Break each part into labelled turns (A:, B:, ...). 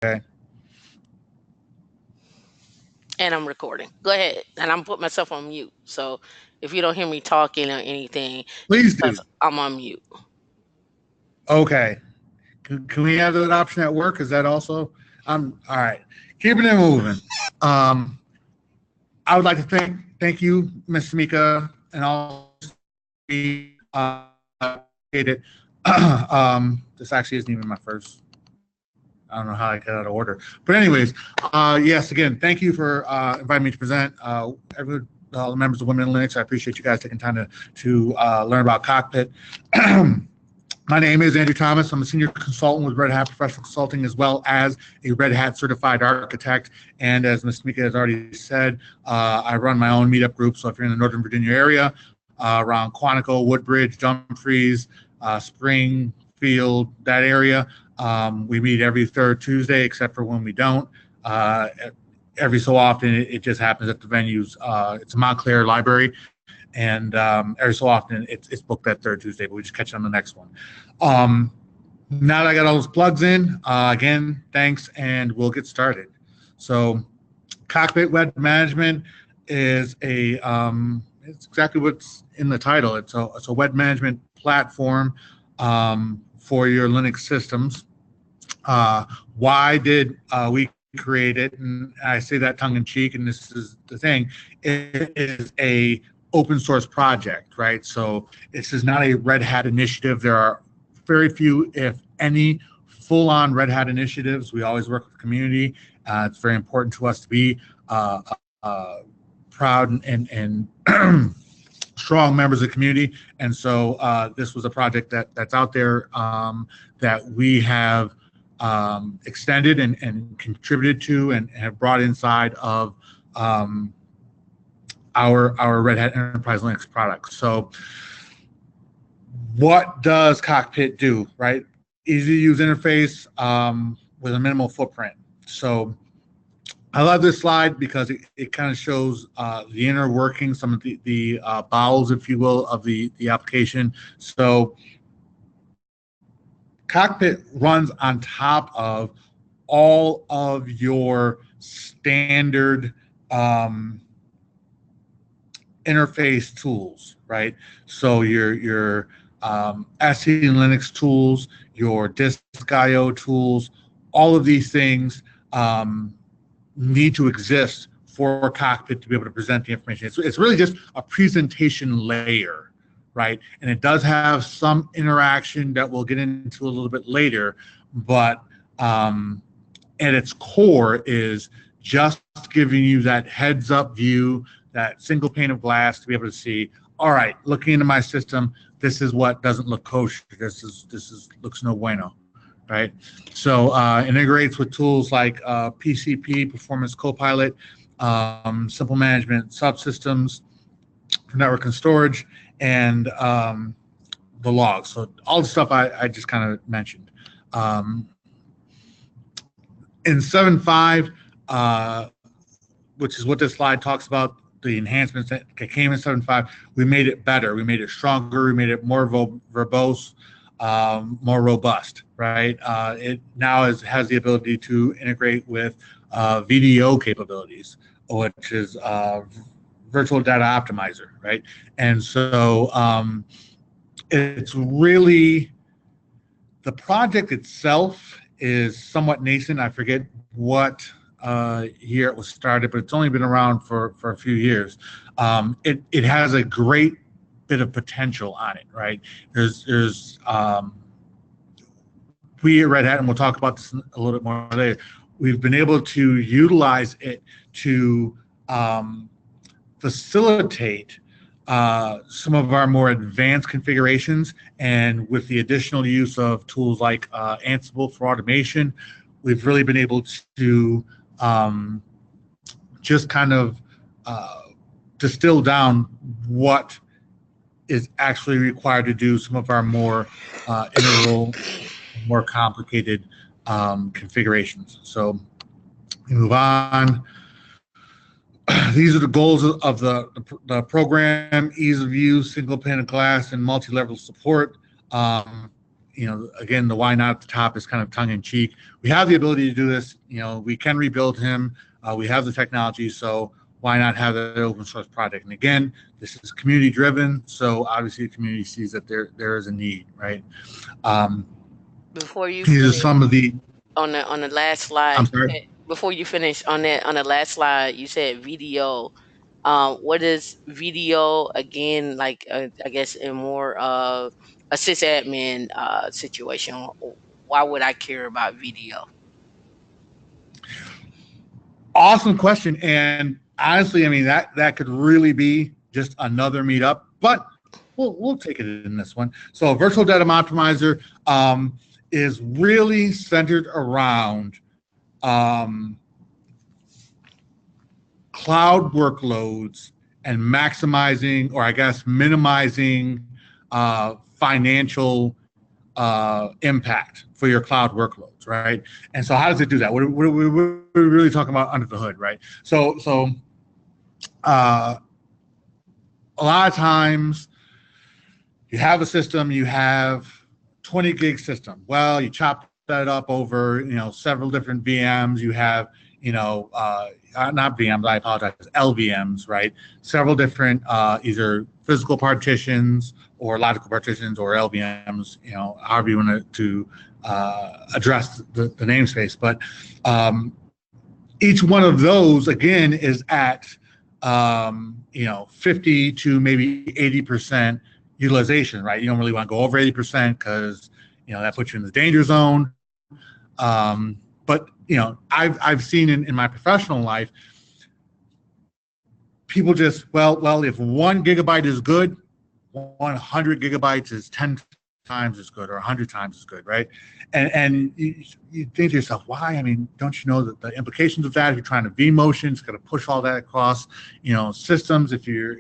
A: Okay.
B: And I'm recording. Go ahead. And I'm put myself on mute. So if you don't hear me talking or anything, it's
A: Please
B: because
A: do.
B: I'm on mute.
A: Okay. Can we have that option at work? Is that also? All right. Keeping it moving. Um, I would like to thank you, Miss Mika, and all appreciate it. This actually isn't even my first. I don't know how I got out of order, but anyways, yes. Again, thank you for inviting me to present. All the members of Women in Linux, I appreciate you guys taking time to learn about Cockpit. My name is Andrew Thomas. I'm a senior consultant with Red Hat Professional Consulting, as well as a Red Hat certified architect. And as Ms. Mika has already said, I run my own meetup group. So if you're in the Northern Virginia area, around Quantico, Woodbridge, Dumfries, Springfield, that area, we meet every third Tuesday, except for when we don't. Uh, every so often, it just happens at the venues. It's a Montclair library, and every so often it's booked that third Tuesday, but we just catch it on the next one. Um, Now that I got all those plugs in, again, thanks, and we'll get started. So, Cockpit Web Management is it's exactly what's in the title. It's a web management platform for your Linux systems. Why did we create it? And I say that tongue in cheek, and this is the thing. It is a open source project, right? So this is not a Red Hat initiative. There are very few, if any, full-on Red Hat initiatives. We always work with the community. It's very important to us to be proud and strong members of the community. And so this was a project that's out there that we have extended and contributed to and have brought inside of um, our Red Hat Enterprise Linux products. So what does Cockpit do, right? Easy to use interface with a minimal footprint. So I love this slide because it kind of shows the inner workings, some of the bowels, if you will, of the application. So Cockpit runs on top of all of your standard interface tools, right? So your SE Linux tools, your disk IO tools, all of these things um, need to exist for Cockpit to be able to present the information. It's really just a presentation layer, right? And it does have some interaction that we'll get into a little bit later, but um, at its core is just giving you that heads up view, that single pane of glass to be able to see, all right, looking into my system, this is what doesn't look kosher. This is looks no bueno, right? So integrates with tools like PCP, Performance Copilot, Simple Management Subsystems for network and storage, and the logs. So all the stuff I just kind of mentioned. Um, in 7.5, uh, which is what this slide talks about, the enhancements that came in 7.5, we made it better. We made it stronger. We made it more verbose, more robust, right? It now has the ability to integrate with VDO capabilities, which is virtual data optimizer, right? And so it's really the project itself is somewhat nascent. I forget what year it was started, but it's only been around for a few years. It has a great bit of potential on it, right? There's we at Red Hat, and we'll talk about this a little bit more later. We've been able to utilize it to facilitate some of our more advanced configurations. And with the additional use of tools like Ansible for automation, we've really been able to um, just kind of uh, distill down what is actually required to do some of our more integral, more complicated configurations. So we move on. These are the goals of the program: ease of use, single pane of glass, and multi-level support. again, the why not at the top is kind of tongue in cheek. We have the ability to do this. We can rebuild him. We have the technology, so why not have an open source project? And again, this is community driven, so obviously the community sees that there is a need, right?
B: Before you
A: These are
B: finish
A: some of the.
B: on the last slide,
A: I'm sorry.
B: before you finish on the last slide, you said video. What is video again? Like, I guess in more a sysadmin situation. Why would I care about video?
A: Awesome question. And honestly, I mean that could really be just another meetup, but we'll take it in this one. So virtual data optimizer is really centered around cloud workloads and maximizing, or I guess minimizing, financial impact for your cloud workloads, right? And so how does it do that? What are we really talking about under the hood, right? So a lot of times you have a system, you have 20 gig system. Well, you chop that up over, several different VMs. You have, not VMs, I apologize, LVMs, right? Several different either physical partitions or logical partitions or LVMs, however you want to address the namespace. But each one of those, again, is at 50 to maybe 80% utilization, right? You don't really want to go over 80% because that puts you in the danger zone. But I've seen in my professional life, people just if 1 gigabyte is good, 100 gigabytes is 10 times as good or 100 times as good, right? And you think to yourself, why? I mean, don't you know that the implications of that? If you're trying to vMotion, it's going to push all that across, systems. If you're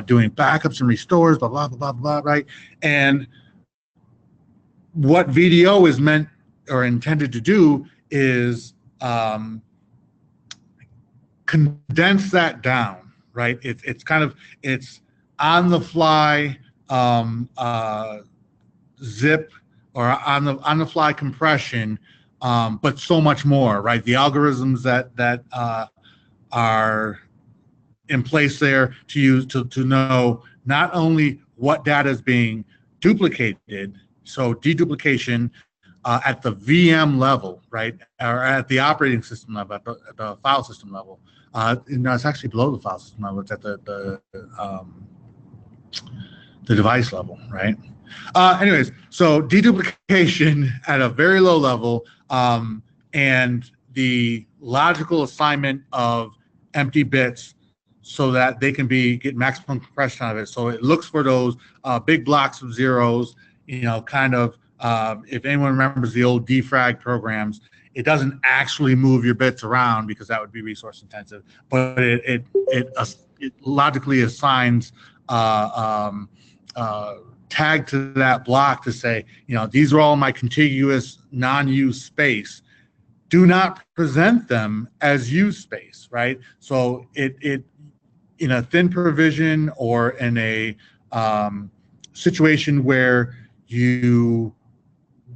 A: doing backups and restores, blah blah blah blah blah, right? And what VDO is meant or intended to do is condense that down, right? It's on the fly zip or on the fly compression, but so much more, right? The algorithms that are in place there to use to know not only what data is being duplicated, so deduplication at the VM level, right, or at the operating system level, at the file system level. It's actually below the file system level. It's at the device level, right? Anyways, so deduplication at a very low level, and the logical assignment of empty bits so that they can get maximum compression out of it. So it looks for those big blocks of zeros, kind of, if anyone remembers the old defrag programs, it doesn't actually move your bits around because that would be resource intensive, but it logically assigns tag to that block to say, these are all my contiguous non-use space. Do not present them as use space, right? So it in a thin provision or in a situation where you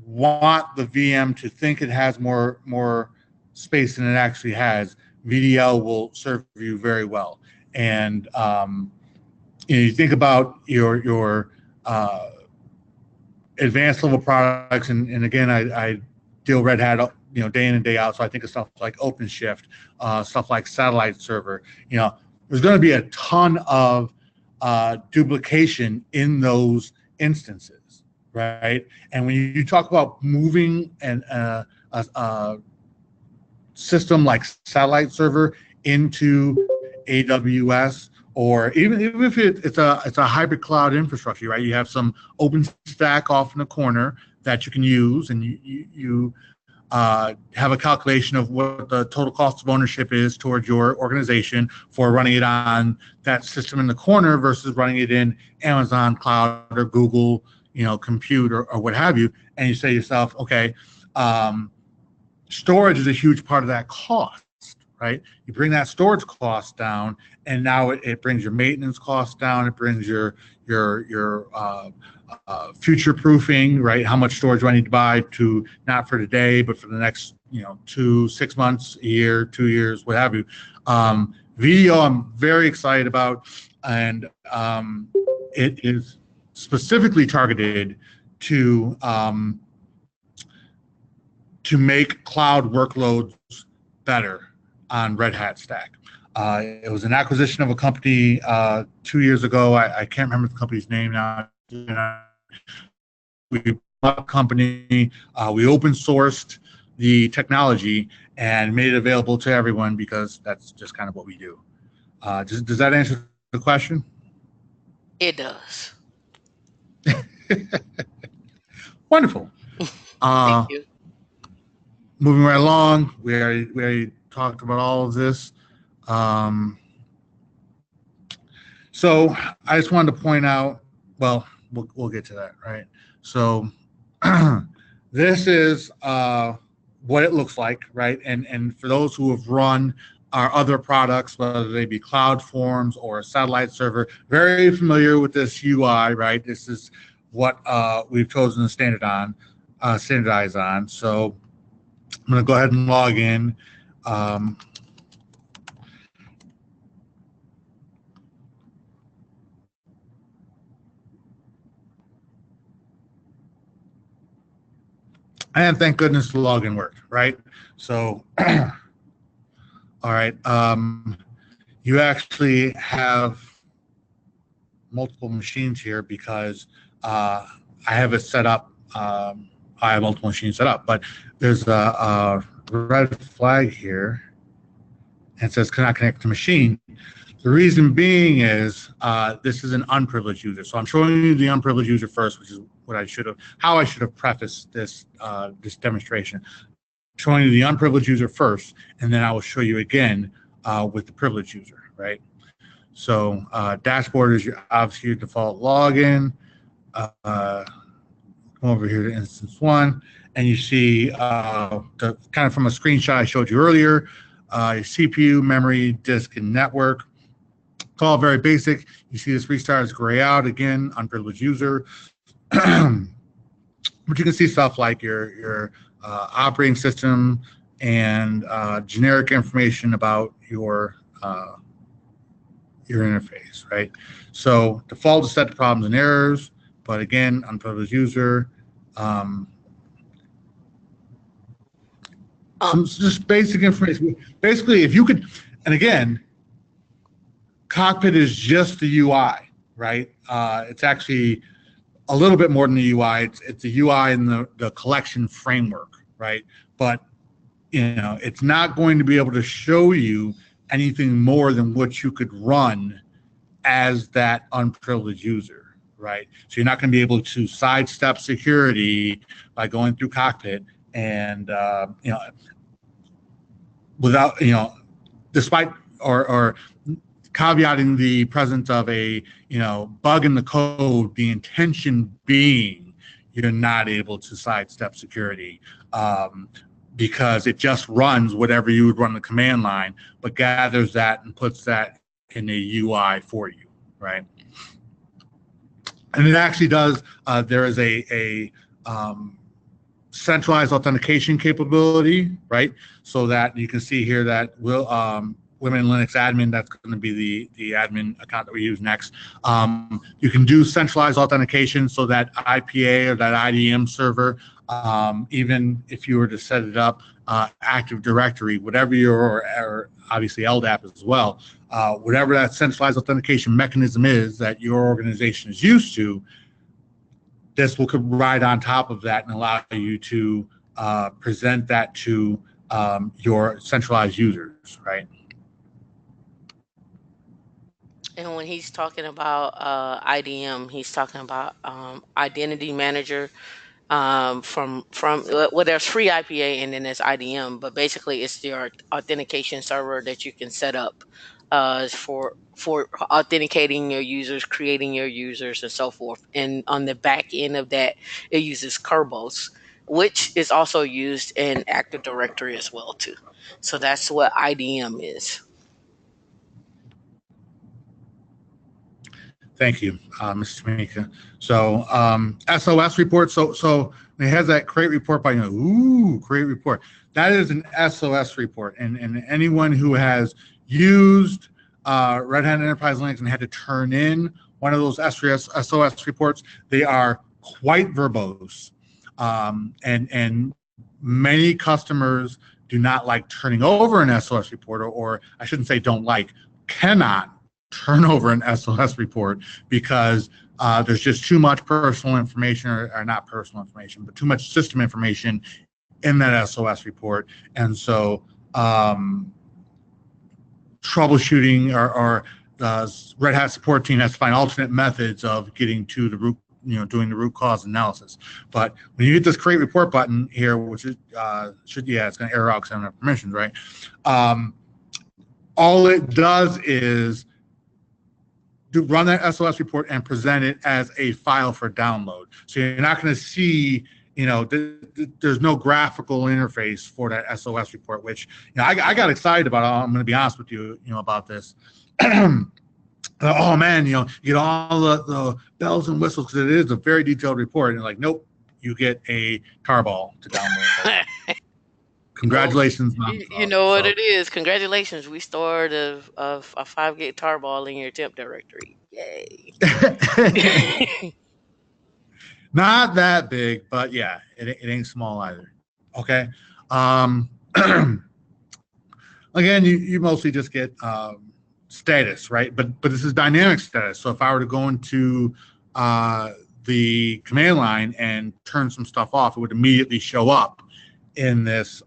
A: want the VM to think it has more space than it actually has, VDL will serve you very well. And you think about your advanced level products, and again, I deal Red Hat, day in and day out. So I think of stuff like OpenShift, stuff like Satellite Server. There's going to be a ton of duplication in those instances, right? And when you talk about moving a system like Satellite Server into AWS, or even if it's a hybrid cloud infrastructure, right? You have some OpenStack off in the corner that you can use, and you have a calculation of what the total cost of ownership is towards your organization for running it on that system in the corner versus running it in Amazon Cloud or Google, Compute or what have you. And you say to yourself, okay, storage is a huge part of that cost, right? You bring that storage cost down, and now it brings your maintenance costs down. It brings your future proofing, right? How much storage do I need to buy to not for today, but for the next, 6 months, a year, 2 years, what have you. Video, I'm very excited about, and it is specifically targeted to make cloud workloads better on Red Hat Stack. It was an acquisition of a company 2 years ago. I can't remember the company's name now. We bought a company, we open sourced the technology and made it available to everyone because that's just kind of what we do. Does that answer the question?
B: It does.
A: Wonderful.
B: Thank
A: Uh,
B: you.
A: moving right along, we already talked about all of this. Um, so I just wanted to point out, well, we'll get to that, right? So this is what it looks like, right? And for those who have run our other products, whether they be cloud forms or a satellite server, very familiar with this UI, right? This is what we've chosen to standardize on. So I'm going to go ahead and log in. And thank goodness the login worked, right? So, all right, you actually have multiple machines here because I have it set up. I have multiple machines set up, but there's a red flag here and it says cannot connect to machine. The reason being is this is an unprivileged user. So I'm showing you the unprivileged user first, which is how I should have prefaced this this demonstration. Showing you the unprivileged user first, and then I will show you again with the privileged user, right? So dashboard is obviously your default login. Come over here to instance one, and you see the kind of from a screenshot I showed you earlier, your CPU, memory, disk, and network. It's all very basic. You see this restart is gray out again, unprivileged user. But you can see stuff like your operating system and generic information about your interface, right? So default is set to problems and errors, but again, unprivileged user. Some just basic information. Basically, if you could, and again, Cockpit is just the UI, right? It's actually a little bit more than the UI. It's the UI in the collection framework, right? But it's not going to be able to show you anything more than what you could run as that unprivileged user, right? So you're not going to be able to sidestep security by going through Cockpit and without despite or caveating the presence of a bug in the code, the intention being you're not able to sidestep security because it just runs whatever you would run the command line, but gathers that and puts that in the UI for you, right? And it actually does. There is a centralized authentication capability, right? So that you can see here that will Women Linux admin, that's going to be the admin account that we use next. You can do centralized authentication so that IPA or that IDM server, even if you were to set it up, Active Directory, whatever or obviously LDAP as well, whatever that centralized authentication mechanism is that your organization is used to, this will ride on top of that and allow you to present that to your centralized users, right?
B: And when he's talking about IDM, he's talking about identity manager from well, there's free IPA and then there's IDM, but basically it's your authentication server that you can set up for authenticating your users, creating your users, and so forth. And on the back end of that, it uses Kerbos, which is also used in Active Directory as well too. So that's what IDM is.
A: Thank you, Mr. Tamika. So SOS report. So it has that create report by create report. That is an SOS report, and anyone who has used Red Hat Enterprise Linux and had to turn in one of those SOS reports, they are quite verbose, and many customers do not like turning over an SOS report, or I shouldn't say don't like, cannot turn over an SOS report because there's just too much personal information, or not personal information, but too much system information in that SOS report. And so troubleshooting or the Red Hat support team has to find alternate methods of getting to the root, doing the root cause analysis. But when you get this create report button here, which is it's going to error out because I don't have permissions, right? All it does is run that SOS report and present it as a file for download. So you're not going to see, there's no graphical interface for that SOS report, which I got excited about. I'm going to be honest with you, about this. Oh man, you get all the bells and whistles because it is a very detailed report. And you're like, nope, you get a tarball to download. Congratulations,
B: you know what it is. Congratulations, we stored a 5 gig tarball in your temp directory. Yay!
A: Not that big, but yeah, it ain't small either. Okay. Again, you mostly just get status, right? But this is dynamic status. So if I were to go into the command line and turn some stuff off, it would immediately show up in this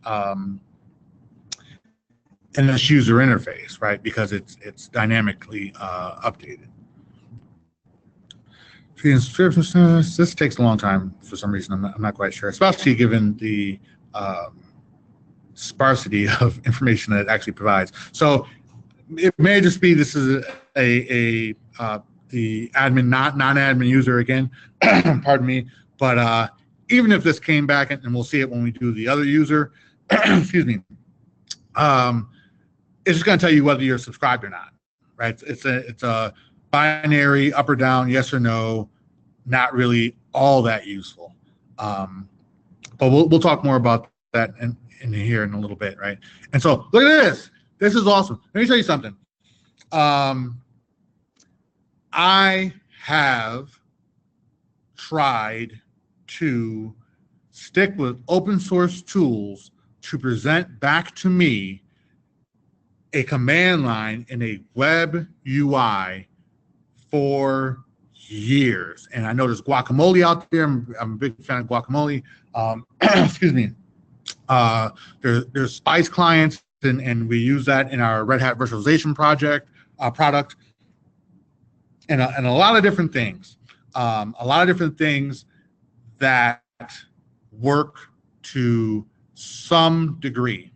A: user interface, right? Because it's dynamically updated. This takes a long time for some reason. I'm not quite sure, especially given the sparsity of information that it actually provides. So it may just be this is the admin, non-admin user again. Pardon me, but even if this came back, and we'll see it when we do the other user, excuse me, it's just going to tell you whether you're subscribed or not, right? It's a binary up or down, yes or no, not really all that useful. But we'll talk more about that in here in a little bit, right? And so look at this. This is awesome. Let me tell you something. I have tried to stick with open source tools to present back to me a command line in a web UI for years. And I know there's guacamole out there. I'm a big fan of guacamole. Excuse me. There's Spice clients, and we use that in our Red Hat virtualization product, and a lot of different things. A lot of different things that work to some degree.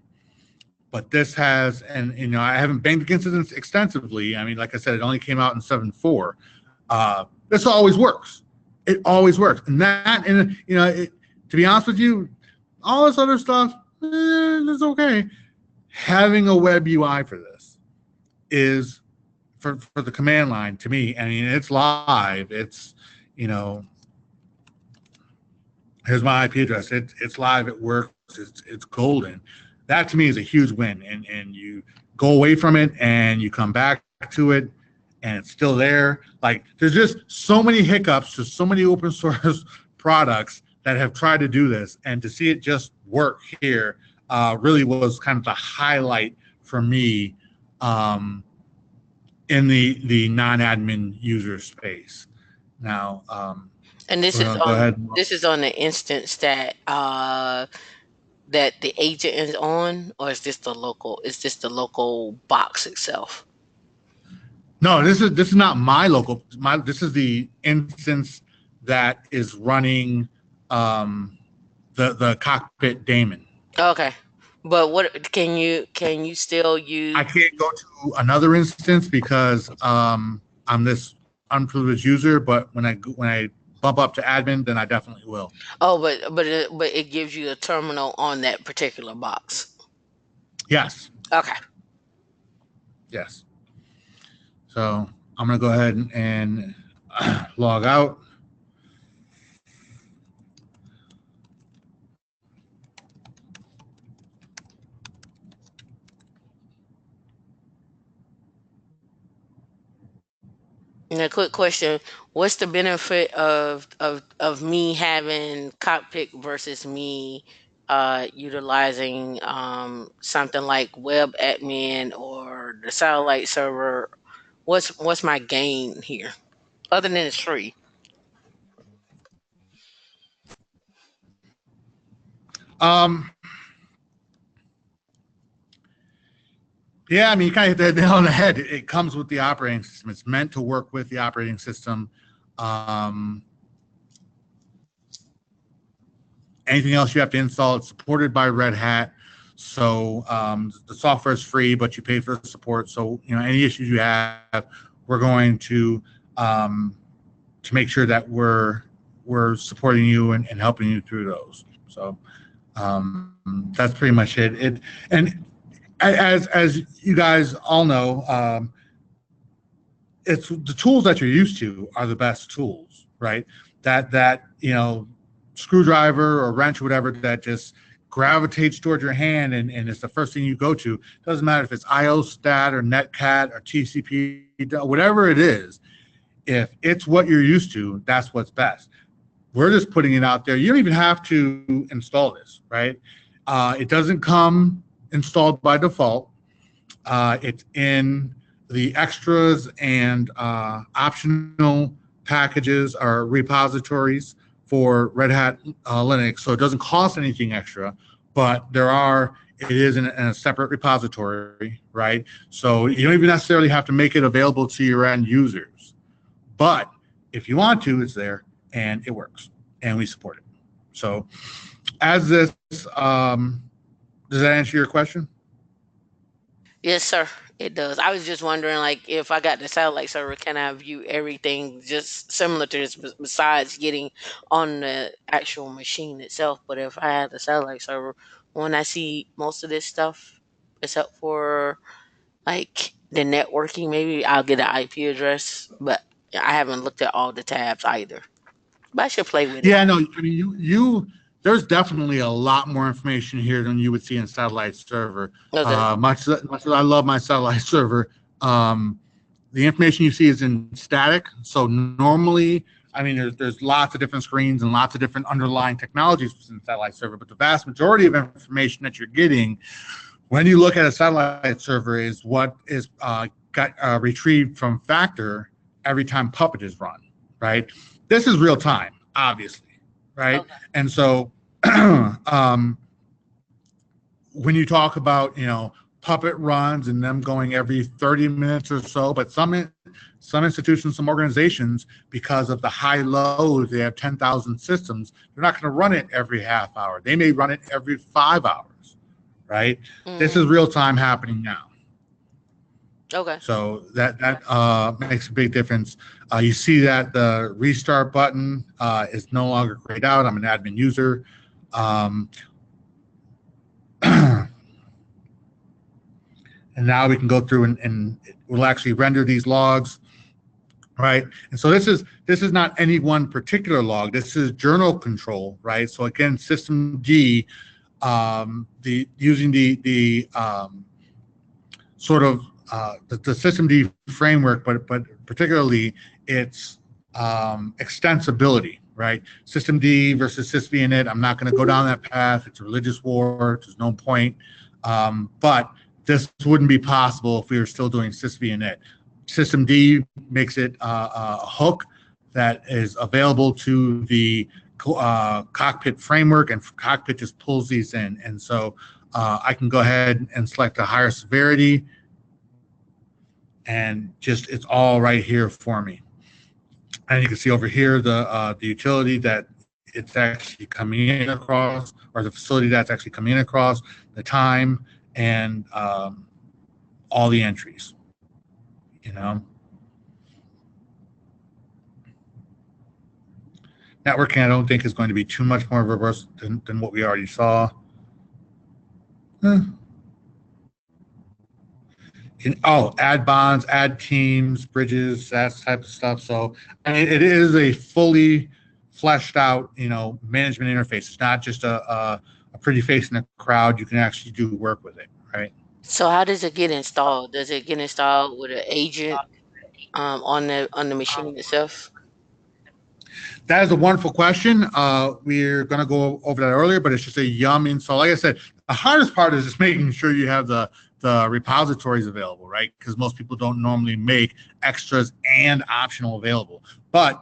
A: But this has, and I haven't banged against it extensively. I mean, like I said, it only came out in 7.4. This always works. It always works. And that, and to be honest with you, all this other stuff, it's okay. Having a web UI for this is for the command line, to me. I mean, it's live. It's, here's my IP address. It's live. It works. It's golden. That to me is a huge win. And you go away from it and you come back to it and it's still there. Like, there's just so many hiccups to so many open source products that have tried to do this, and to see it just work here really was kind of the highlight for me in the non-admin user space. Now,
B: and this is on the instance that that the agent is on, or is this the local? Is this the local box itself?
A: No, this is not my local. This is the instance that is running the Cockpit daemon.
B: Okay, but what can you still use?
A: I can't go to another instance because I'm this unprivileged user. But when I bump up to admin, then I definitely will.
B: Oh, but it gives you a terminal on that particular box.
A: Yes.
B: Okay.
A: Yes. So I'm gonna go ahead and Log out.
B: And a quick question: what's the benefit of me having Cockpit versus me utilizing something like web admin or the satellite server? What's my gain here, other than it's free?
A: Um, yeah, I mean, you kind of hit the nail on the head. It comes with the operating system. It's meant to work with the operating system. Um, Anything else you have to install, it's supported by Red Hat. So the software is free, but you pay for the support. So any issues you have, we're going to make sure that we're supporting you and helping you through those. So that's pretty much it. And as you guys all know, it's the tools that you're used to are the best tools, right? That screwdriver or wrench or whatever that just gravitates towards your hand and it's the first thing you go to. Doesn't matter if it's IOStat or Netcat or TCP, whatever it is. If it's what you're used to, that's what's best. We're just putting it out there. You don't even have to install this, right? It doesn't come installed by default. It's in the extras and optional packages or repositories for Red Hat Linux. So it doesn't cost anything extra, but it is in a separate repository, right? So you don't even necessarily have to make it available to your end users. But if you want to, it's there and it works and we support it. So as this, does that answer your question?
B: Yes, sir. It does. I was just wondering, like, if I got the satellite server, can I view everything just similar to this, besides getting on the actual machine itself? But if I had the satellite server, when I see most of this stuff, except for like the networking, maybe I'll get an IP address. But I haven't looked at all the tabs either. But I should play with it.
A: Yeah, no, I mean, there's definitely a lot more information here than you would see in satellite server.
B: Okay.
A: Much as I love my satellite server, the information you see is in static. So normally, I mean, there's lots of different screens and lots of different underlying technologies within satellite server, but the vast majority of information that you're getting when you look at a satellite server is what is got retrieved from Factor every time Puppet is run, right? This is real time, obviously, right?
B: Okay.
A: And so um, when you talk about Puppet runs and them going every 30 minutes or so, but some institutions, some organizations, because of the high load, they have 10,000 systems. They're not going to run it every half hour. They may run it every 5 hours, right? This is
B: Mm,
A: real time happening now.
B: okay.
A: So that makes a big difference. You see that the restart button is no longer grayed out. I'm an admin user. Um, and now we can go through and we'll actually render these logs, right? And so this is not any one particular log. This is journal control, right? So again, system D, the using the sort of the system D framework, but particularly its extensibility, right? System D versus sysvinit. I'm not going to go down that path. It's a religious war. There's no point. But this wouldn't be possible if we were still doing sysvinit. System D makes it a hook that is available to the Cockpit framework, and Cockpit just pulls these in. And so I can go ahead and select a higher severity, and just it's all right here for me. And you can see over here the utility that it's actually coming in across, or the facility that's actually coming in across, the time, and all the entries. You know, networking I don't think is going to be too much more verbose than what we already saw. Add bonds, add teams, bridges, that type of stuff. So I mean, it is a fully fleshed out, management interface. It's not just a pretty face in the crowd. You can actually do work with it, right?
B: So how does it get installed? Does it get installed with an agent on the machine itself?
A: That is a wonderful question. We're going to go over that earlier, but it's just a yum install. Like I said, the hardest part is just making sure you have the repositories available, right? Because most people don't normally make extras and optional available. But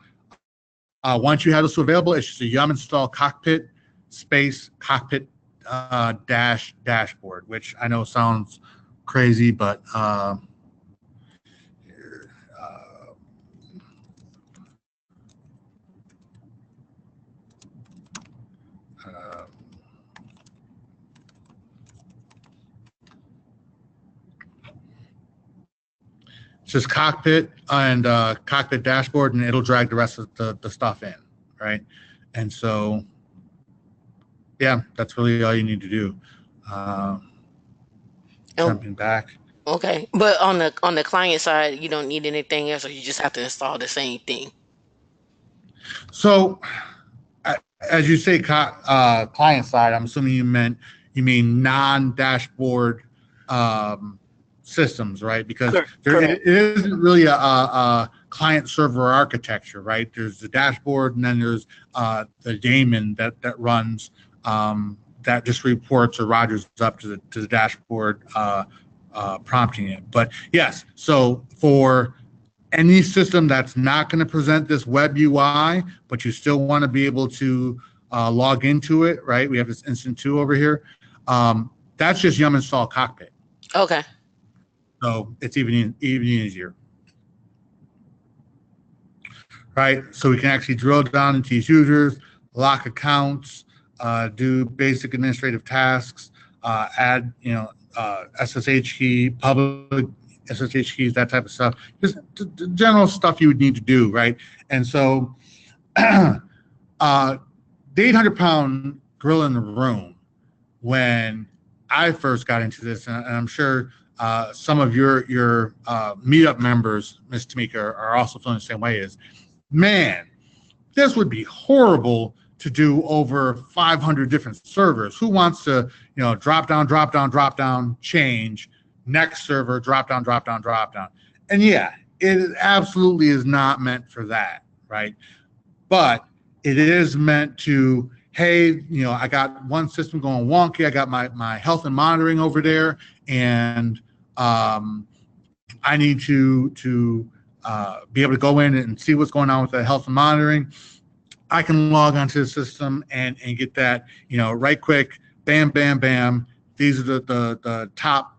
A: once you have this available, it's just a yum install cockpit space cockpit dash dashboard, which I know sounds crazy, but it's just cockpit and cockpit dashboard, and it'll drag the rest of the stuff in, right? And so, yeah, that's really all you need to do.
B: Oh,
A: Jumping back.
B: okay. But on the client side, you don't need anything else, or you just have to install the same thing.
A: So, as you say, client side, I'm assuming you mean non-dashboard systems, right? Because it isn't really a client server architecture, right? There's the dashboard, and then there's the daemon that runs that just reports or rogers up to the dashboard, prompting it. But yes, so for any system that's not going to present this web UI, but you still want to be able to log into it, right? We have this instant 2 over here. That's just yum install cockpit.
B: Okay.
A: So it's even easier, right? So we can actually drill down into these users, lock accounts, do basic administrative tasks, add SSH key, public SSH keys, that type of stuff. Just the general stuff you would need to do, right? And so the 800-pound gorilla in the room when I first got into this, and I'm sure some of your meetup members, Ms. Tamika, are also feeling the same way, is, man, this would be horrible to do over 500 different servers. Who wants to, drop down, change, next server, drop down. And yeah, it absolutely is not meant for that, right? But it is meant to, hey, I got one system going wonky. I got my health and monitoring over there, and I need to be able to go in and see what's going on with the health and monitoring. I can log onto the system and get that, right quick, bam, bam, bam. These are the top,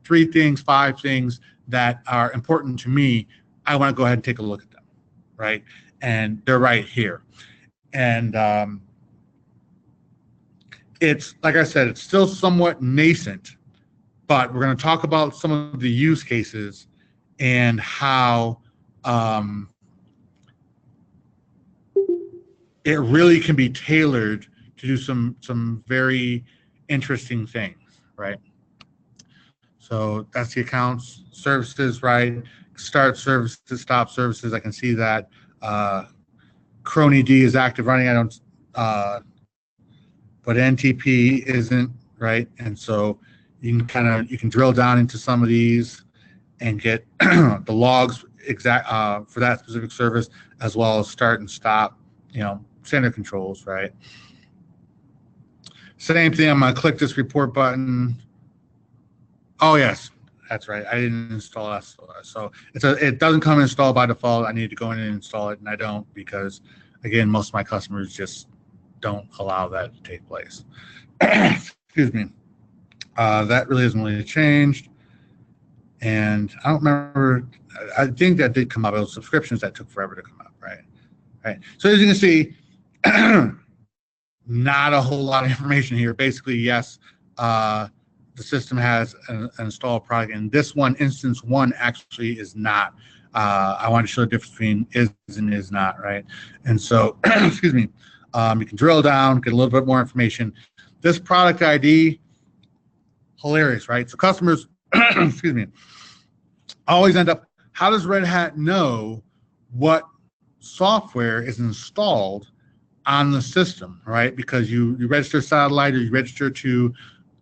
A: 3 things, 5 things that are important to me. I want to go ahead and take a look at them, right? And they're right here. And it's, like I said, it's still somewhat nascent, but we're going to talk about some of the use cases and how it really can be tailored to do some very interesting things, right? So that's the accounts, services, right? Start services, stop services. I can see that Crony D is active running. I don't, but NTP isn't, right? And so you can drill down into some of these and get the logs for that specific service, as well as start and stop, standard controls, right? Same thing. I'm going to click this report button. Oh, yes, that's right. I didn't install that. So it doesn't come installed by default. I need to go in and install it, and I don't, because, again, most of my customers just don't allow that to take place. Excuse me. That really hasn't really changed. And I don't remember. I think that did come up. It was subscriptions that took forever to come up, right? Right. So as you can see, not a whole lot of information here. Basically, yes, the system has an installed product, and this one, instance 1, actually is not. I want to show the difference between is and is not, right? And so, excuse me, you can drill down, get a little bit more information. This product ID, hilarious, right? So customers, excuse me, always end up, how does Red Hat know what software is installed on the system, right? Because you register satellite or you register to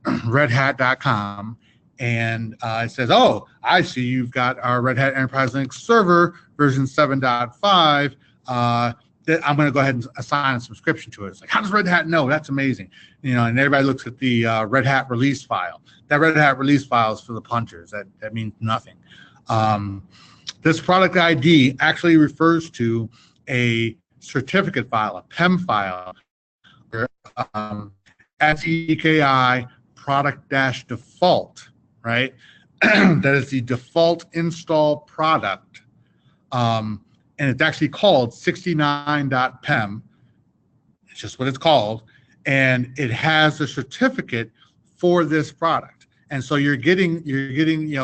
A: redhat.com, and it says, oh, I see you've got our Red Hat Enterprise Linux server version 7.5. That I'm going to go ahead and assign a subscription to it. It's like, how does Red Hat know? That's amazing. And everybody looks at the Red Hat release file. That Red Hat release file is for the punters. That means nothing. This product ID actually refers to a certificate file, a PEM file, SEKI product-default, right? That is the default install product. And it's actually called 69.pem. It's just what it's called. And it has a certificate for this product. And so you're getting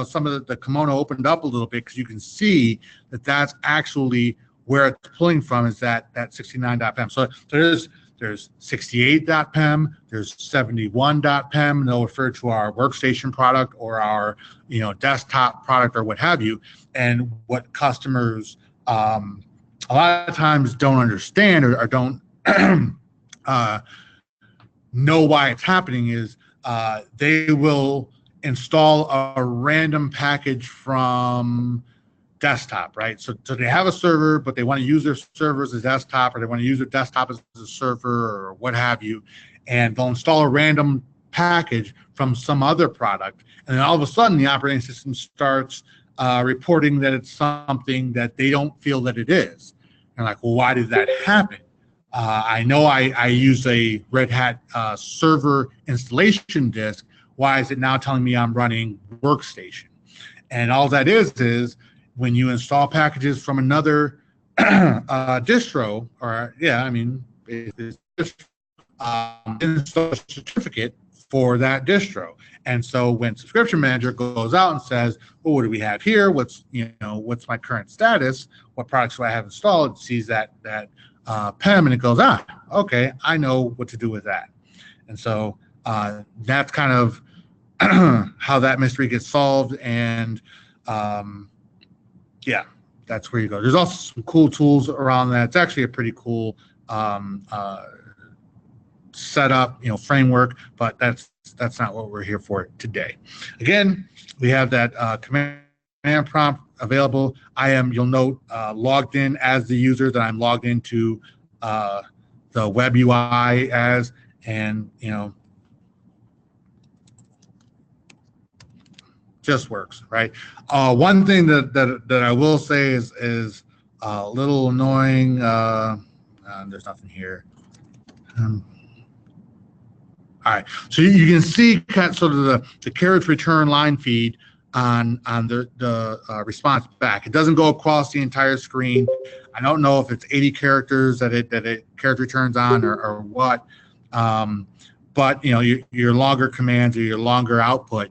A: some of the kimono opened up a little bit, because you can see that that's actually where it's pulling from, is that 69.pem. So there's 68.pem, there's 71.pem, and they'll refer to our workstation product or our desktop product or what have you. And what customers a lot of times don't understand or don't know why it's happening is they will install a random package from desktop, right? So they have a server, but they want to use their server as a desktop, or they want to use their desktop as a server or what have you, and they'll install a random package from some other product, and then all of a sudden the operating system starts reporting that it's something that they don't feel that it is. And like, well, why did that happen? I know I use a Red Hat server installation disk. Why is it now telling me I'm running workstation? And all that is when you install packages from another distro, or install a certificate for that distro. And so when Subscription Manager goes out and says, well, what do we have here? What's my current status? What products do I have installed? It sees that PEM, and it goes, okay, I know what to do with that. And so that's kind of how that mystery gets solved. And that's where you go. There's also some cool tools around that. It's actually a pretty cool setup, framework, but that's not what we're here for today. Again, we have that command prompt available. You'll note, logged in as the user that I'm logged into the web UI as, and just works, right? One thing that I will say is a little annoying. There's nothing here. All right, so you can see sort of the carriage return line feed on the response back. It doesn't go across the entire screen. I don't know if it's 80 characters that it carriage returns on or what, but your longer commands or your longer output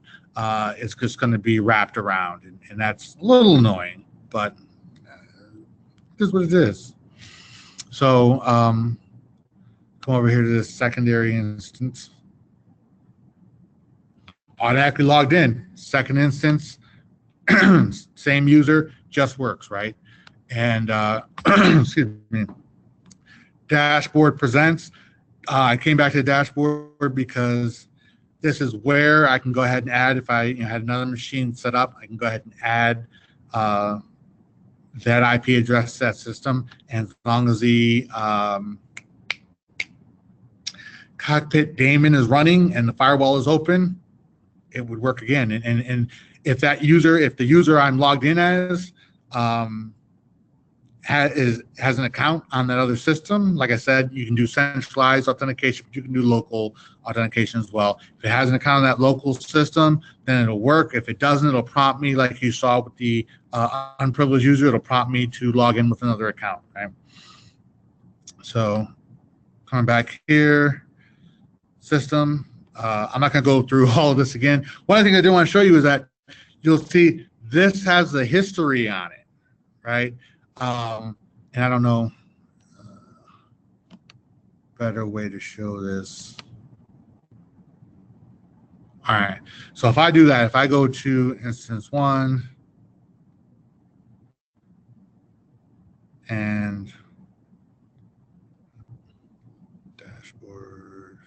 A: is just going to be wrapped around, and that's a little annoying, but it is what it is. So come over here to this secondary instance. Automatically logged in, second instance, same user, just works, right? And excuse me, dashboard presents. I came back to the dashboard because this is where I can go ahead and add, if I had another machine set up, I can go ahead and add that IP address to that system. And as long as the Cockpit daemon is running and the firewall is open, it would work again. And if the user I'm logged in as has an account on that other system, like I said, you can do centralized authentication, but you can do local authentication as well. If it has an account on that local system, then it'll work. If it doesn't, it'll prompt me, like you saw with the unprivileged user, it'll prompt me to log in with another account, right? So coming back here, system. I'm not going to go through all of this again. One thing I do want to show you is that you'll see this has the history on it, right? And I don't know better way to show this. All right. So if I do that, if I go to instance 1, and dashboard.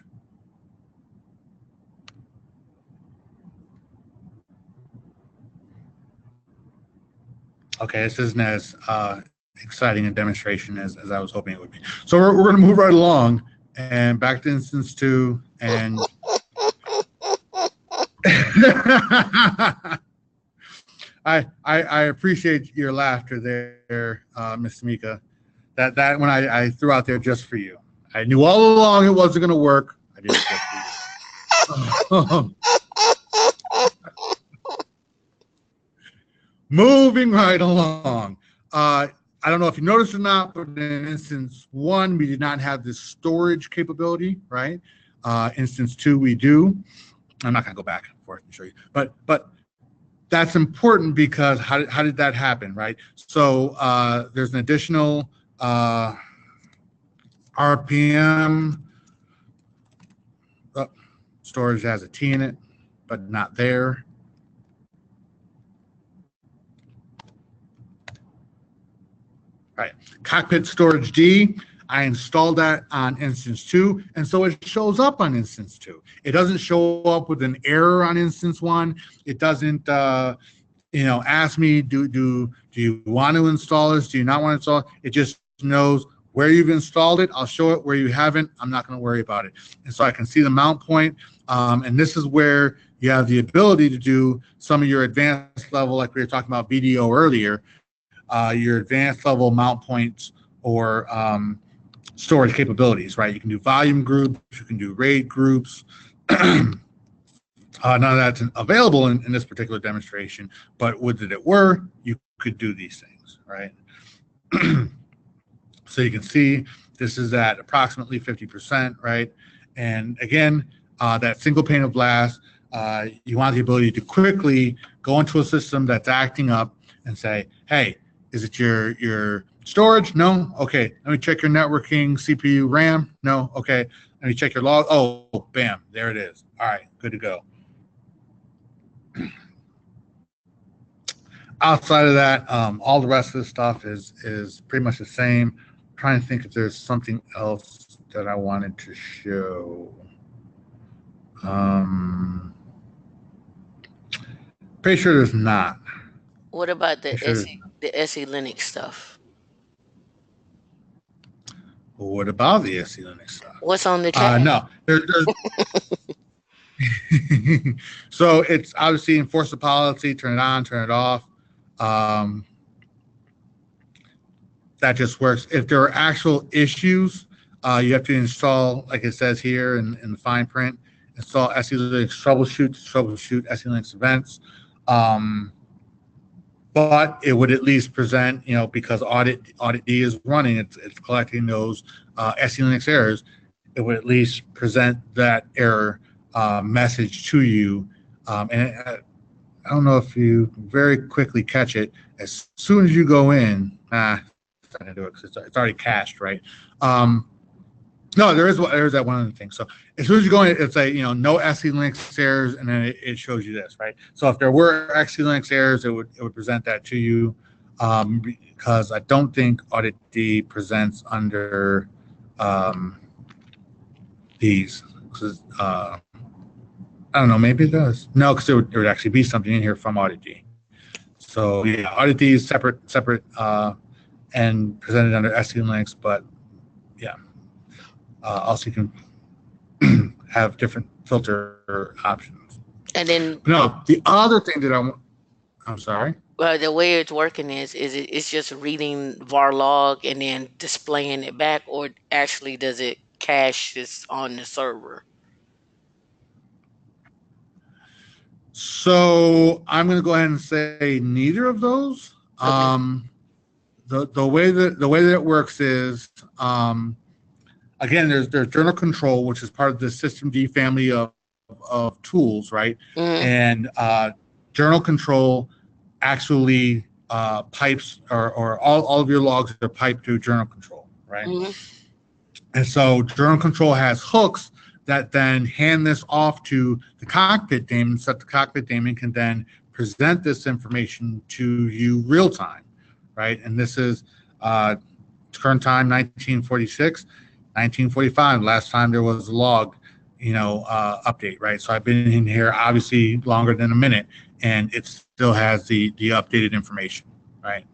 A: Okay, this isn't as exciting a demonstration as I was hoping it would be. So we're going to move right along and back to instance 2 and I appreciate your laughter there, Miss Tamika. That one I threw out there just for you. I knew all along it wasn't going to work. I did it just for you. Moving right along. I don't know if you noticed or not, but in instance 1, we did not have this storage capability, right? Instance 2, we do. I'm not going to go back and forth and show you, but that's important because how did that happen, right? So there's an additional RPM. Storage has a T in it, but not there. Right. Cockpit storage D, I installed that on instance 2, and so it shows up on instance 2. It doesn't show up with an error on instance 1. It doesn't ask me, do you want to install this? Do you not want to install it? It just knows where you've installed it. I'll show it where you haven't. I'm not going to worry about it. And so I can see the mount point. And this is where you have the ability to do some of your advanced level, like we were talking about VDO earlier, your advanced level mount points or storage capabilities, right? You can do volume groups, you can do RAID groups. None of that's available in this particular demonstration, but would that it were, you could do these things, right? So you can see this is at approximately 50%, right? And again, that single pane of glass, you want the ability to quickly go into a system that's acting up and say, hey, is it your storage? No? Okay, let me check your networking, CPU, RAM? No? Okay, let me check your log. Oh, bam, there it is. All right, good to go. Outside of that, all the rest of the stuff is pretty much the same. I'm trying to think if there's something else that I wanted to show. Pretty sure there's not.
B: What about the
A: Pretty sure
B: SE Linux stuff?
A: What about the SE Linux stuff?
B: What's on the chat?
A: No, there's so it's obviously enforce the policy, turn it on, turn it off. That just works. If there are actual issues, you have to install, like it says here in the fine print, install SE Linux troubleshoot SE Linux events. But it would at least present, because audit D is running, it's collecting those SE Linux errors. It would at least present that error message to you. And I don't know if you very quickly catch it. As soon as you go in, it's not going to do it because it's already cached, right? No, there's that one other thing. So as soon as you go in, it's like, no SE Linux errors, and then it shows you this, right? So if there were SE Linux errors, it would present that to you, because I don't think Audit D presents under these. I don't know, maybe it does. No, because there would actually be something in here from Audit D. So yeah, Audit D is separate, and presented under SE Linux, but yeah. Also, you can have different filter options.
B: And then
A: no, the other thing that I'm sorry.
B: Well, the way it's working it's just reading var log and then displaying it back, or actually does it cache this on the server?
A: So I'm going to go ahead and say neither of those. Okay. The way that it works is, again, there's journal control, which is part of the System D family of tools, right? Mm-hmm. And journal control actually pipes or all of your logs are piped through journal control, right? Mm-hmm. And so journal control has hooks that then hand this off to the cockpit daemon, so that the cockpit daemon can then present this information to you real time, right? And this is current time, 1946, 1945, last time there was a log, update, right? So I've been in here obviously longer than a minute, and it still has the updated information, right?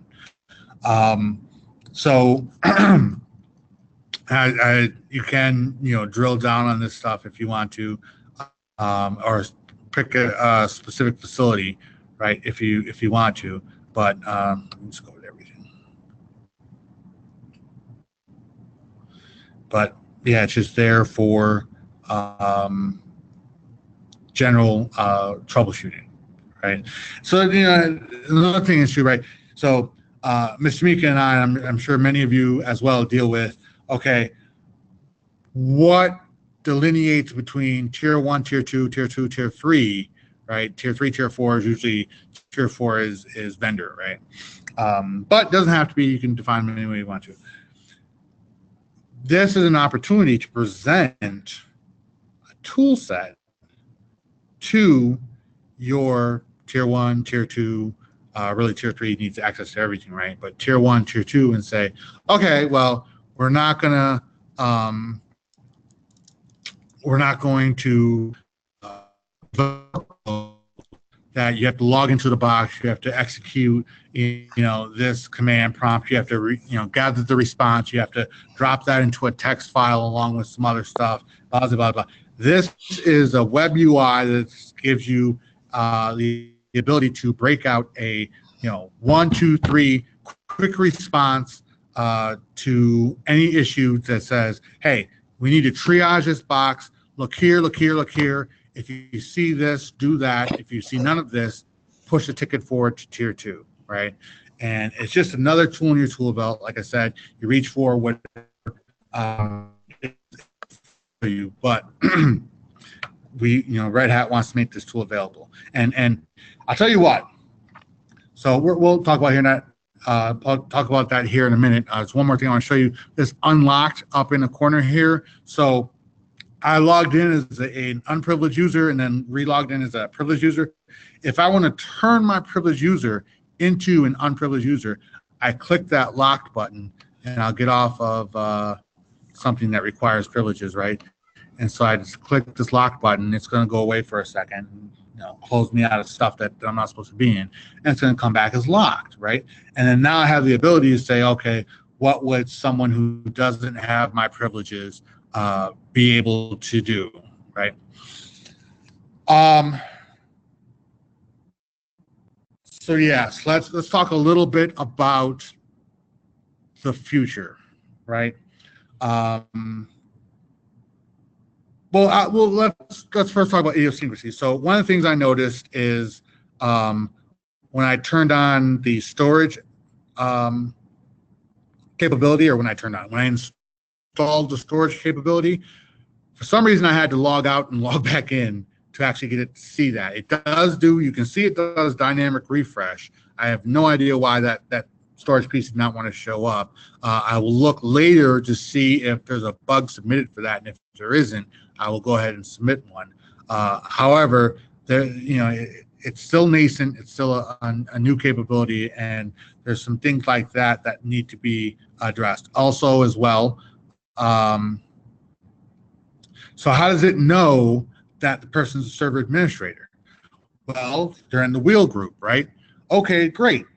A: So you can drill down on this stuff if you want to, or pick a specific facility, right? If you want to, but let's go with everything. But yeah, it's just there for general troubleshooting, right? So another thing is too, right? So Mr. Mika and I'm sure many of you as well deal with, okay, what delineates between tier 1, tier 2, tier 2, tier 3, right? Tier 3, tier 4 is usually, tier 4 is vendor, right? But it doesn't have to be. You can define them any way you want to. This is an opportunity to present a tool set to your tier 1, tier 2, really tier 3 needs access to everything, right? But tier 1, tier 2, and say, okay, well, we're not going to that you have to log into the box, you have to execute, this command prompt, you have to, gather the response, you have to drop that into a text file along with some other stuff, blah, blah, blah, blah. This is a web UI that gives you the ability to break out a, 1, 2, 3 quick response to any issue that says, hey, we need to triage this box. Look here, look here, look here. If you see this, do that. If you see none of this, push the ticket forward to tier 2, right? And it's just another tool in your tool belt. Like I said, you reach for what for you, but Red Hat wants to make this tool available. And I'll tell you what. So we'll talk about here that. I'll talk about that here in a minute. There's one more thing I want to show you. This unlocked up in the corner here. So I logged in as an unprivileged user and then relogged in as a privileged user. If I want to turn my privileged user into an unprivileged user, I click that locked button and I'll get off of something that requires privileges, right? And so I just click this lock button. It's going to go away for a second, close me out of stuff that I'm not supposed to be in, and it's going to come back as locked, right? And then now I have the ability to say, okay, what would someone who doesn't have my privileges be able to do, right? So yes, let's talk a little bit about the future, right? Well, let's first talk about idiosyncrasy. So one of the things I noticed is when I turned on the storage capability, or when I installed the storage capability, for some reason I had to log out and log back in to actually get it to see that. It does do, you can see it does dynamic refresh. I have no idea why that storage piece did not want to show up. I will look later to see if there's a bug submitted for that, and if there isn't, I will go ahead and submit one. However, it's still nascent. It's still a new capability, and there's some things like that that need to be addressed. Also, as well, so how does it know that the person's a server administrator? Well, they're in the wheel group, right? Okay, great.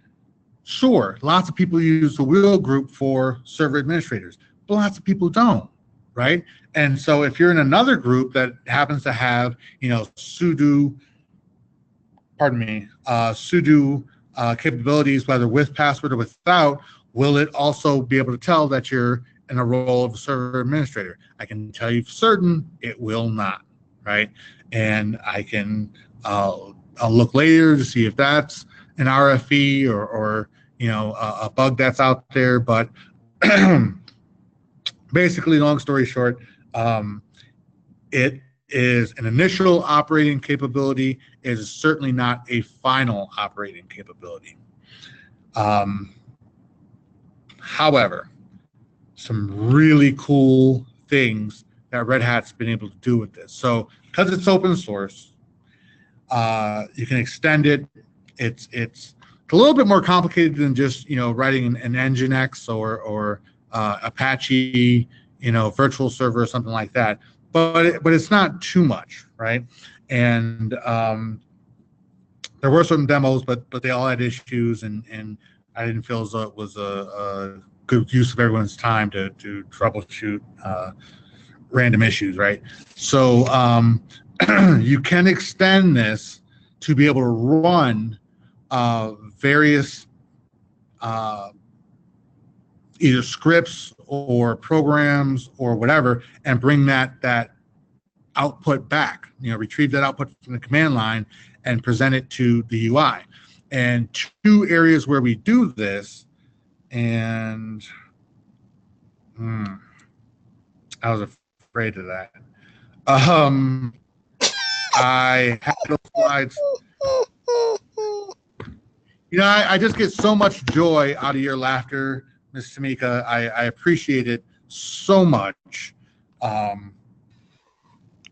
A: Sure, lots of people use the wheel group for server administrators, but lots of people don't, right? And so if you're in another group that happens to have, sudo capabilities, whether with password or without, will it also be able to tell that you're in a role of a server administrator? I can tell you for certain it will not, right? And I can, I'll look later to see if that's an RFE or a bug that's out there. But basically, long story short, it is an initial operating capability. It is certainly not a final operating capability. However, some really cool things that Red Hat's been able to do with this. So because it's open source, you can extend it. It's a little bit more complicated than just writing an Nginx or Apache, virtual server or something like that. But it's not too much, right? And there were some demos, but they all had issues, and I didn't feel as though it was a good use of everyone's time to troubleshoot random issues, right? So you can extend this to be able to run various either scripts or programs or whatever, and bring that output back. Retrieve that output from the command line and present it to the UI. And two areas where we do this, and I was afraid of that. I had those slides. I just get so much joy out of your laughter, Ms. Tamika. I appreciate it so much.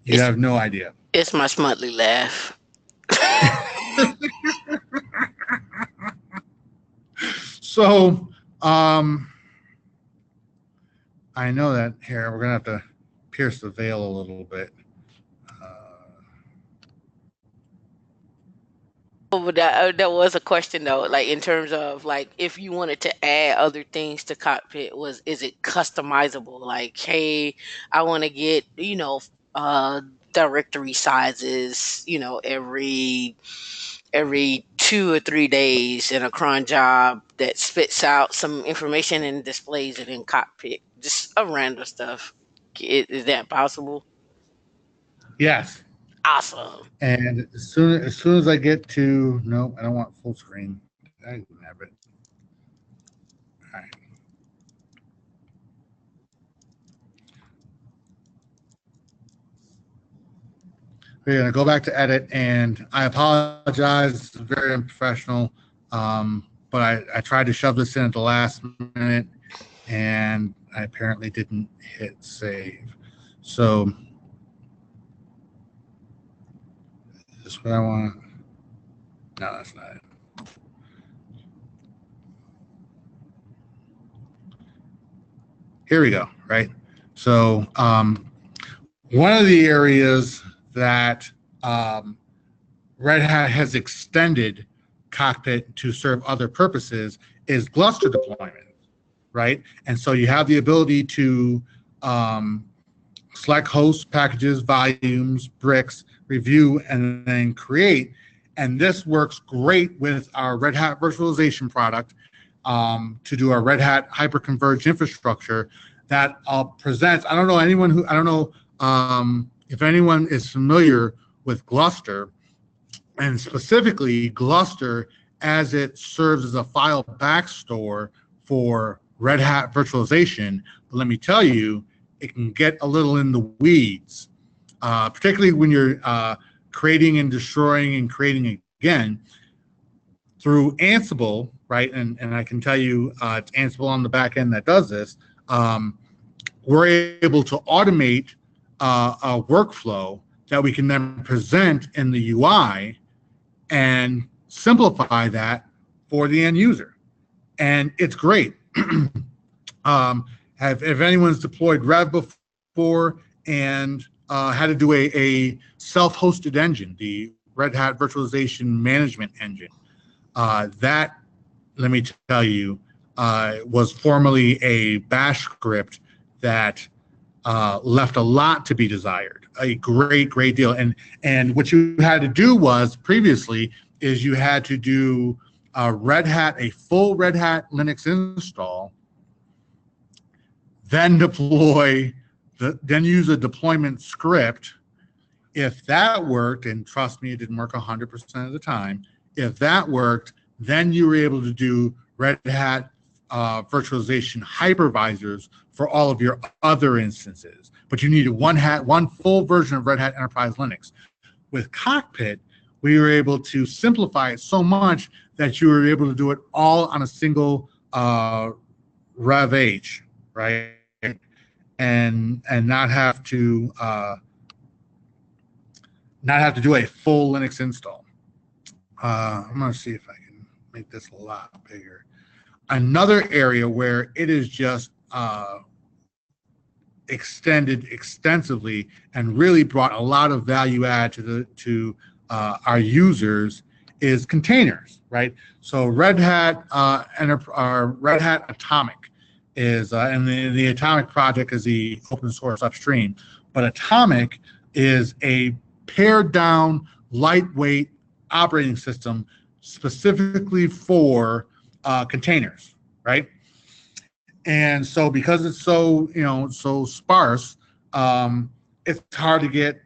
A: You have no idea.
B: It's my smutly laugh.
A: So, I know that here we're gonna have to pierce the veil a little bit.
B: But that was a question though, like in terms of like if you wanted to add other things to Cockpit, is it customizable? Like, hey, I want to get directory sizes, every 2 or 3 days in a cron job that spits out some information and displays it in Cockpit. Just a random stuff. Is that possible?
A: Yes.
B: Awesome.
A: And as soon as I get to no, I don't want full screen. I can have it. All right. We're gonna go back to edit, and I apologize. It's very unprofessional, but I tried to shove this in at the last minute, and I apparently didn't hit save. So is this what I want? No, that's not it. Here we go. Right. So one of the areas that Red Hat has extended Cockpit to serve other purposes is cluster deployment, right? And so you have the ability to select hosts, packages, volumes, bricks, review, and then create. And this works great with our Red Hat virtualization product to do our Red Hat hyperconverged infrastructure that presents. I don't know if anyone is familiar with Gluster, and specifically Gluster as it serves as a file backstore for Red Hat virtualization. But let me tell you, it can get a little in the weeds, particularly when you're creating and destroying and creating again through Ansible, right? And I can tell you it's Ansible on the back end that does this. We're able to automate a workflow that we can then present in the UI and simplify that for the end user. And it's great. If anyone's deployed Rev before and had to do a self-hosted engine, the Red Hat Virtualization Management Engine, that, let me tell you, was formerly a bash script that left a lot to be desired. A great deal. And what you had to do was previously is you had to do a full Red Hat Linux install, then then use a deployment script. If that worked, and trust me, it didn't work 100% of the time. If that worked, then you were able to do Red Hat virtualization hypervisors for all of your other instances. But you needed one full version of Red Hat Enterprise Linux. With Cockpit, we were able to simplify it so much that you were able to do it all on a single Rev H, right? And not have to do a full Linux install. I'm going to see if I can make this a lot bigger. Another area where it is just extended extensively and really brought a lot of value add to our users is containers, right? So Red Hat Red Hat Atomic is, and the Atomic project is the open source upstream, but Atomic is a pared down, lightweight operating system specifically for containers, right? And so because it's so, so sparse, it's hard to get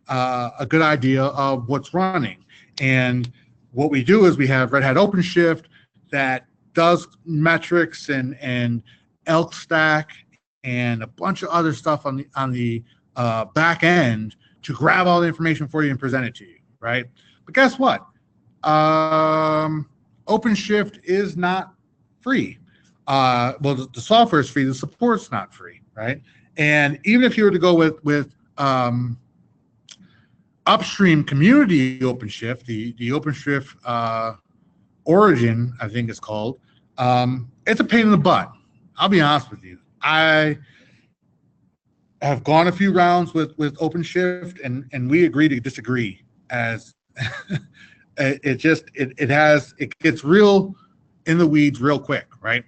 A: a good idea of what's running. And what we do is we have Red Hat OpenShift that does metrics and elk stack and a bunch of other stuff on the back end to grab all the information for you and present it to you, right? But guess what? OpenShift is not free. Well, the software is free. The support's not free, right? And even if you were to go with upstream community OpenShift, the OpenShift Origin, I think it's called, it's a pain in the butt. I'll be honest with you. I have gone a few rounds with OpenShift, and we agree to disagree. As it gets real in the weeds real quick, right?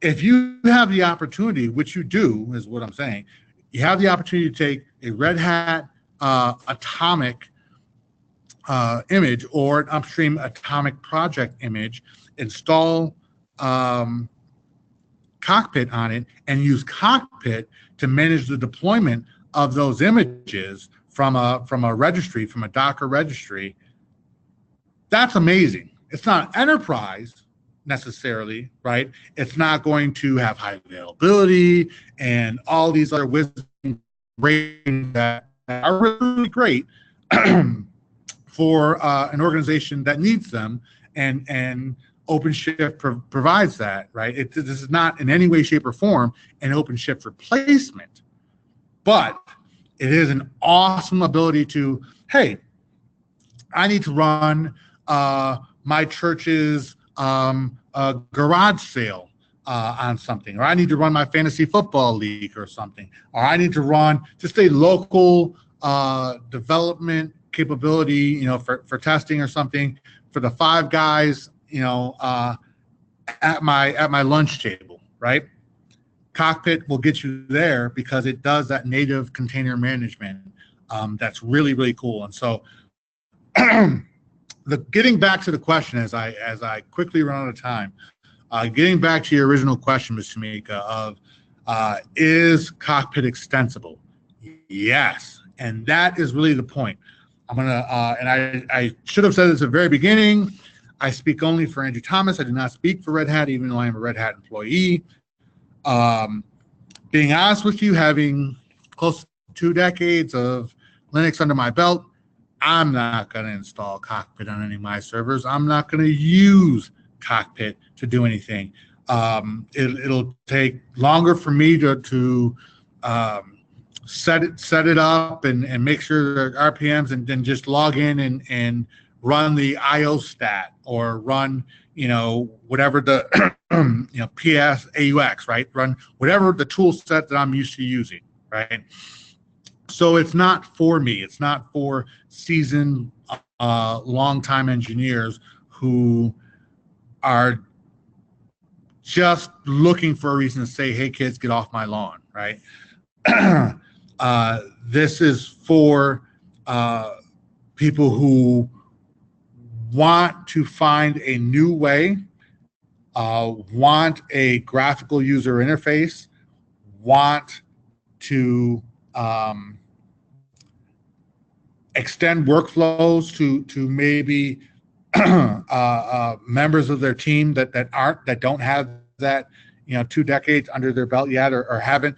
A: If you have the opportunity, which you do, is what I'm saying, you have the opportunity to take a Red Hat Atomic image or an upstream Atomic project image, install Cockpit on it, and use Cockpit to manage the deployment of those images from a registry, from a Docker registry. That's amazing. It's not enterprise necessarily, right? It's not going to have high availability and all these other wisdom ratings that are really great for an organization that needs them, and OpenShift provides that, right? This is not in any way, shape, or form an OpenShift replacement, but it is an awesome ability to, hey, I need to run my church's garage sale on something, or I need to run my fantasy football league or something, or I need to run just a local development capability, for testing or something for the 5 guys, at my lunch table, right? Cockpit will get you there because it does that native container management. That's really, really cool. And so getting back to the question as I quickly run out of time, getting back to your original question, Ms. Shamika, of is Cockpit extensible? Yes. And that is really the point. I'm going to, and I should have said this at the very beginning, I speak only for Andrew Thomas. I do not speak for Red Hat, even though I am a Red Hat employee. Being honest with you, having close to 2 decades of Linux under my belt, I'm not going to install Cockpit on any of my servers. I'm not going to use Cockpit to do anything. It'll take longer for me to set it up and make sure the RPMs, and then just log in and run the IO stat or run, whatever the PS AUX, right? Run whatever the tool set that I'm used to using, right? So it's not for me. It's not for seasoned, long-time engineers who are just looking for a reason to say, hey, kids, get off my lawn, right? This is for people who want to find a new way, want a graphical user interface, want to extend workflows to maybe members of their team that don't have that 2 decades under their belt yet, or haven't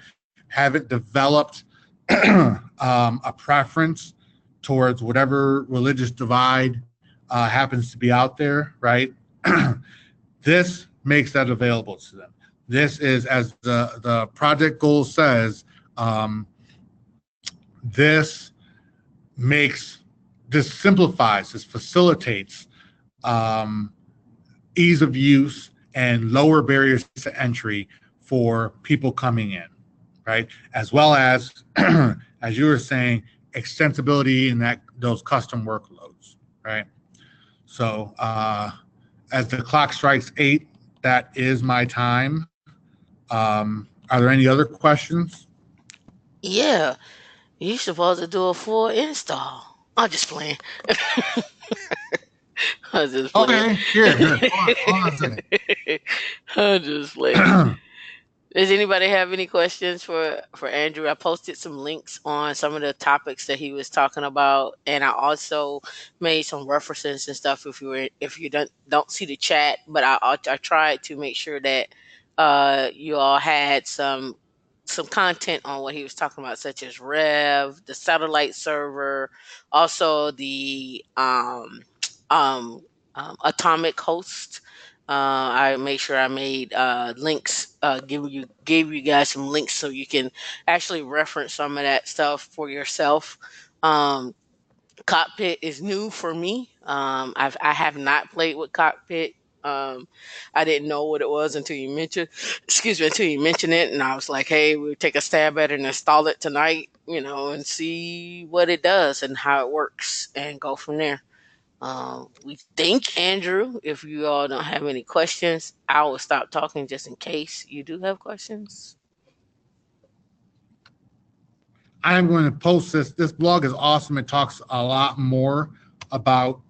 A: developed a preference towards whatever religious divide happens to be out there, right? This makes that available to them. This is, as the project goal says, this simplifies, this facilitates ease of use and lower barriers to entry for people coming in, right? As well as, as you were saying, extensibility in those custom workloads, right? So as the clock strikes 8, that is my time. Are there any other questions?
B: Yeah, you supposed to do a full install. I'm just playing. I'm just playing.
A: Okay, here. Hold on a second.
B: I'm just playing. Does anybody have any questions for Andrew? I posted some links on some of the topics that he was talking about, and I also made some references and stuff. If you don't see the chat, but I tried to make sure that you all had some content on what he was talking about, such as Rev, the satellite server, also the atomic host. I made sure I made links, gave you guys some links so you can actually reference some of that stuff for yourself. Um, Cockpit is new for me. I have not played with Cockpit. Um, I didn't know what it was until you mentioned, excuse me, until you mentioned it, and I was like, hey, we'll take a stab at it and install it tonight, and see what it does and how it works, and go from there. We think, Andrew, if you all don't have any questions, I will stop talking just in case you do have questions.
A: I'm going to post this. This blog is awesome. It talks a lot more about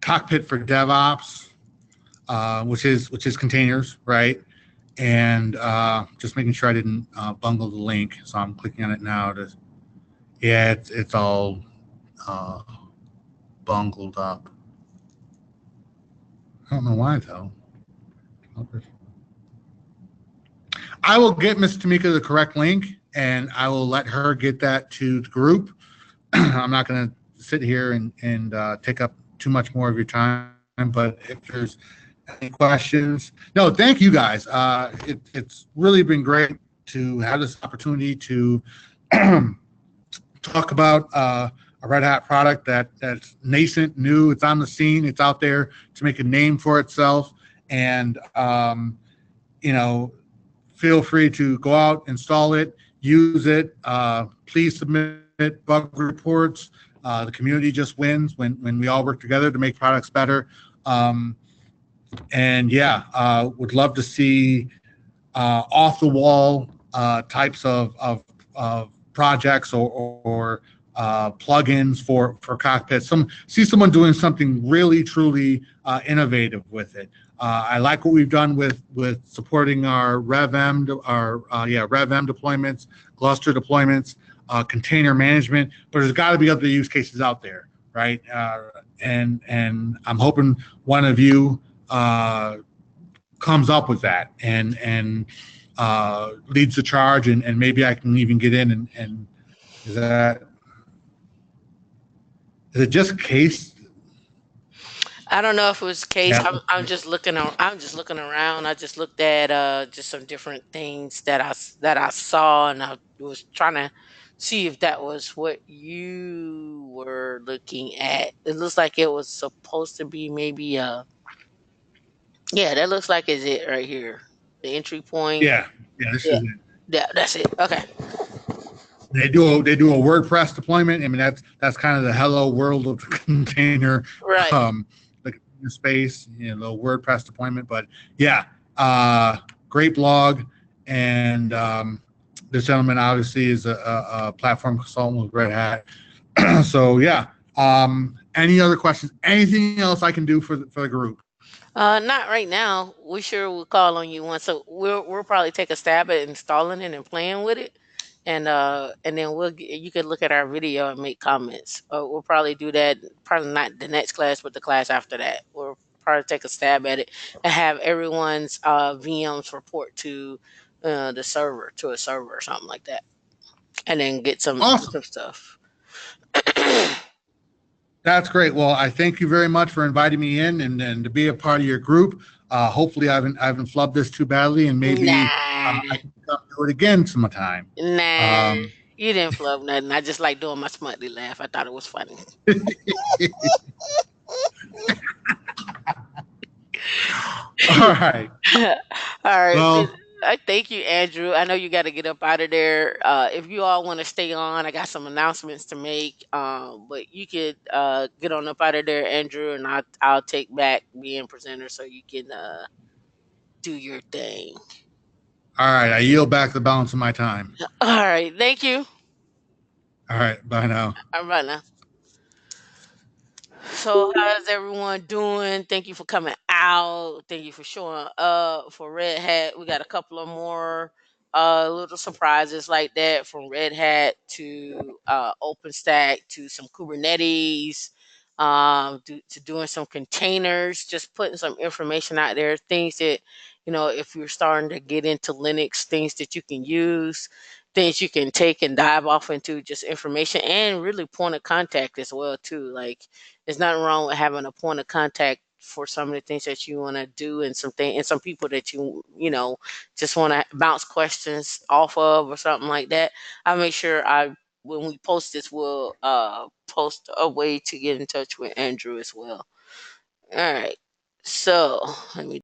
A: Cockpit for DevOps, which is containers, right? And just making sure I didn't bungle the link. So I'm clicking on it now. Yeah, it's all bungled up. I don't know why though. I will get Miss Tamika the correct link, and I will let her get that to the group. I'm not going to sit here and take up too much more of your time, but if there's any questions, no, thank you guys. It's really been great to have this opportunity to talk about a Red Hat product that's nascent, new, it's on the scene, it's out there to make a name for itself, and feel free to go out, install it, use it. Please submit bug reports. The community just wins when we all work together to make products better. And yeah, would love to see off the wall types of projects or plugins for Cockpit. See someone doing something really truly innovative with it. I like what we've done with supporting our RevM deployments, Gluster deployments, container management. But there's got to be other use cases out there, right? And I'm hoping one of you comes up with that and leads the charge, and maybe I can even get in and is it just case?
B: I don't know if it was the case.
A: Yeah.
B: I'm just looking. I'm just looking around. I just looked at just some different things that I saw, and I was trying to see if that was what you were looking at. It looks like it was supposed to be maybe yeah, that looks like is it right here. The entry point.
A: Yeah, this
B: Yeah,
A: is it.
B: yeah, that's it. Okay.
A: They do a WordPress deployment. I mean, that's kind of the hello world of the container,
B: Right.
A: the space, the WordPress deployment. But yeah, great blog, and this gentleman obviously is a platform consultant with Red Hat. So yeah, any other questions? Anything else I can do for the group?
B: Not right now. We sure will call on you once. So we'll probably take a stab at installing it and playing with it, and then you can look at our video and make comments. We'll probably do that. Probably not the next class, but the class after that. We'll probably take a stab at it and have everyone's VMs report to the server, to a server or something like that, and then get some
A: Awesome.
B: stuff.
A: That's great. Well, I thank you very much for inviting me in and to be a part of your group. Hopefully, I haven't flubbed this too badly, and maybe
B: Nah,
A: I can come do it again sometime.
B: nah.
A: Um,
B: You didn't flub nothing. I just like doing my smutty laugh. I thought it was funny.
A: All right.
B: All right.
A: Well,
B: I thank you, Andrew. I know you got to get up out of there. If you all want to stay on, I got some announcements to make. But you could get on up out of there, Andrew, and I'll take back being presenter so you can do your thing.
A: all right. I yield back the balance of my time.
B: All right. Thank you.
A: All right. Bye now.
B: All right now. So how's everyone doing? Thank you for coming out. Thank you for showing up for Red Hat. We got a couple of more little surprises like that, from Red Hat to OpenStack to some Kubernetes, to doing some containers, just putting some information out there, things that, if you're starting to get into Linux, things that you can use, things you can take and dive off into, just information and really point of contact as well too. Like, there's nothing wrong with having a point of contact for some of the things that you want to do, and some people that you just want to bounce questions off of or something like that. I'll make sure when we post this, we'll post a way to get in touch with Andrew as well. All right. So let me